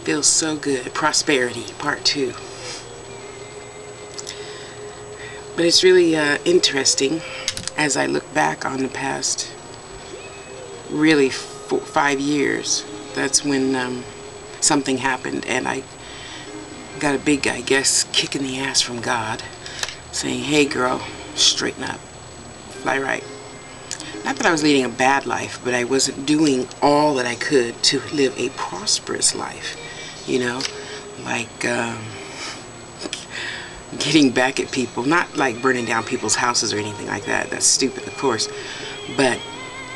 Feels so good. Prosperity, part 2. But it's really interesting as I look back on the past, really 5 years. That's when something happened, and I got a big, I guess, kick in the ass from God, saying, hey girl, straighten up, fly right. Not that I was leading a bad life, but I wasn't doing all that I could to live a prosperous life, you know, like getting back at people, not like burning down people's houses or anything like that. That's stupid, of course, but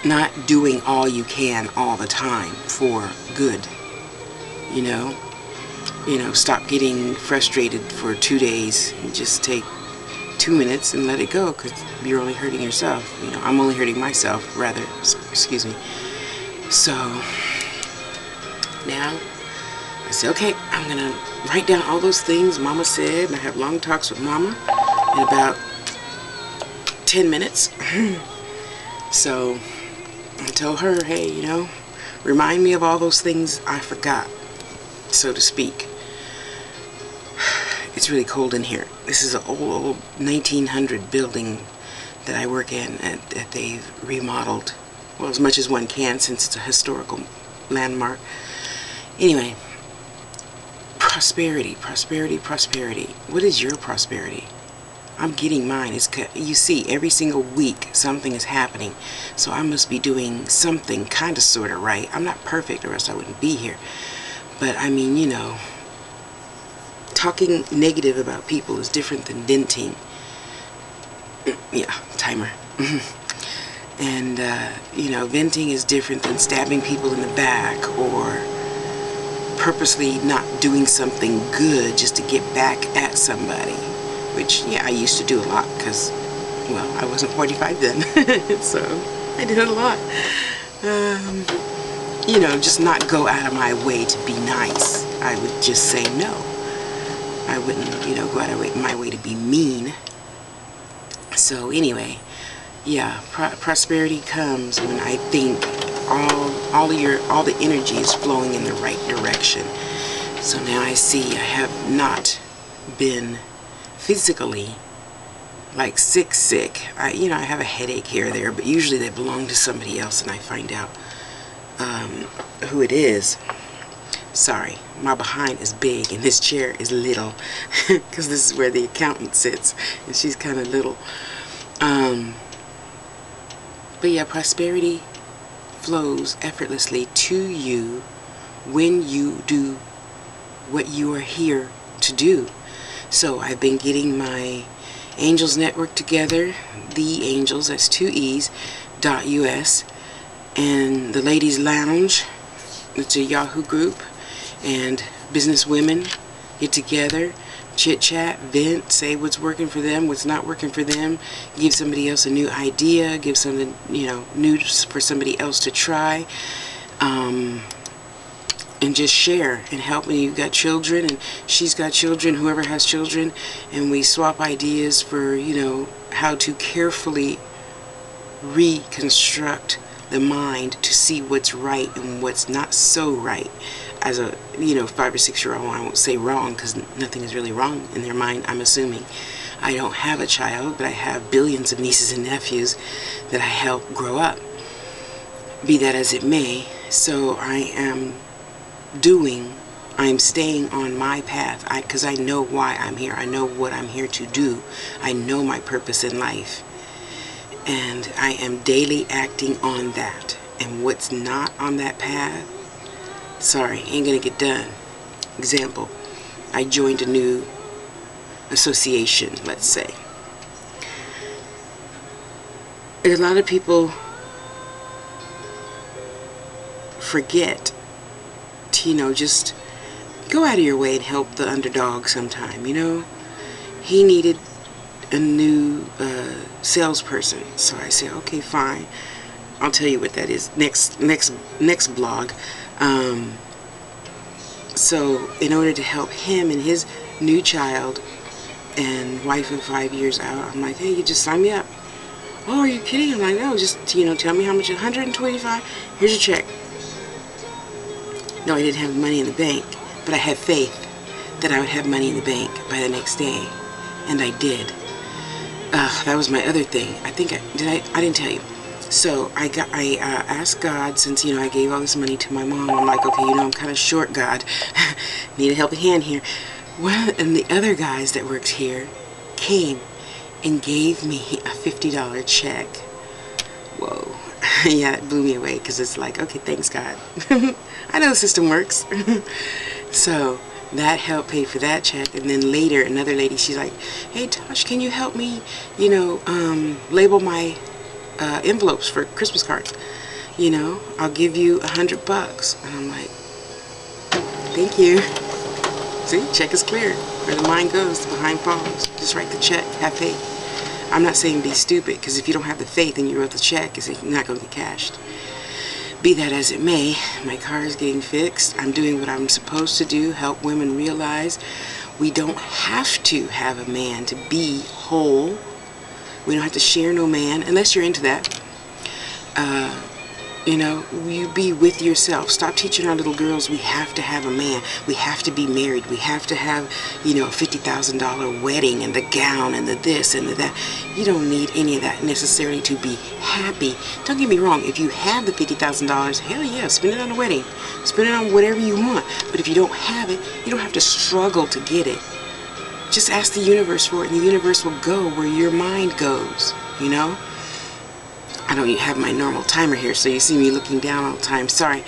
not doing all you can all the time for good, you know. Stop getting frustrated for 2 days and just take 2 minutes and let it go, because you're only hurting yourself. I'm only hurting myself, rather, excuse me. So now I said, okay, I'm gonna write down all those things Mama said, and I have long talks with Mama in about 10 minutes. So I told her, hey, remind me of all those things I forgot, so to speak. It's really cold in here. This is an old 1900 building that I work in that they've remodeled, well, as much as one can, since it's a historical landmark. Anyway, prosperity, prosperity, prosperity. What is your prosperity? I'm getting mine. You see, every single week something is happening, so I must be doing something kind of sort of right. I'm not perfect, or else I wouldn't be here. But I mean, talking negative about people is different than venting. Yeah, timer. And, venting is different than stabbing people in the back or purposely not doing something good just to get back at somebody. Which, yeah, I used to do a lot because, well, I wasn't 45 then. So I did it a lot. Just not go out of my way to be nice. I would just say no. I wouldn't, go out of my way to be mean. So anyway, yeah, prosperity comes when I think all the energy is flowing in the right direction. So now I see I have not been physically like sick. I have a headache here or there, but usually they belong to somebody else, and I find out who it is. Sorry, my behind is big and this chair is little, because this is where the accountant sits, and she's kind of little. But yeah, prosperity flows effortlessly to you when you do what you are here to do. So I've been getting my Angels Network together, The Angels, that's 2 E's, .us, and the Ladies Lounge, it's a Yahoo group, and business women get together, chit chat, vent, say what's working for them, what's not working for them, give somebody else a new idea, give something new for somebody else to try, and just share and help. When you've got children and she's got children, whoever has children, and we swap ideas for how to carefully reconstruct the mind to see what's right and what's not so right. As a 5 or 6 year old, I won't say wrong, because nothing is really wrong in their mind, I'm assuming. I don't have a child, but I have billions of nieces and nephews that I help grow up, be that as it may. So I am staying on my path, because I know why I'm here. I know what I'm here to do. I know my purpose in life, and I am daily acting on that. And what's not on that path, sorry, ain't gonna get done. Example, I joined a new association, let's say. A lot of people forget to, just go out of your way and help the underdog sometime, He needed a new salesperson. So I said, okay, fine. I'll tell you what that is next blog. So in order to help him and his new child and wife of 5 years out, I'm like, hey, you just sign me up. Oh, are you kidding? I'm like, no, just tell me how much. 125. Here's your check. No, I didn't have money in the bank. But I had faith that I would have money in the bank by the next day, and I did. That was my other thing. I think I didn't tell you. So I asked God, since I gave all this money to my mom. I'm like, okay, I'm kind of short, God. Need a helping hand here. Well, and the other guys that worked here came and gave me a $50 check. Whoa. Yeah, it blew me away, because it's like, okay, thanks, God. I know the system works. So that helped pay for that check. And then later, another lady, she's like, hey, Tosh, can you help me, label my envelopes for Christmas cards? I'll give you $100. And I'm like, thank you. See, check is clear. Where the mind goes, the behind follows. Just write the check, have faith. I'm not saying be stupid, because if you don't have the faith and you wrote the check, it's not going to get cashed. Be that as it may, my car is getting fixed. I'm doing what I'm supposed to do, help women realize we don't have to have a man to be whole. We don't have to share no man, unless you're into that. You be with yourself. Stop teaching our little girls we have to have a man. We have to be married. We have to have, a $50,000 wedding and the gown and the this and the that. You don't need any of that necessarily to be happy. Don't get me wrong. If you have the $50,000, hell yeah, spend it on a wedding. Spend it on whatever you want. But if you don't have it, you don't have to struggle to get it. Just ask the universe for it, and the universe will go where your mind goes, I don't even have my normal timer here, so you see me looking down all the time. Sorry.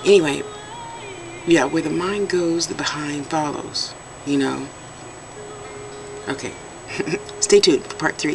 Anyway, yeah, where the mind goes, the behind follows, Okay. Stay tuned for part 3.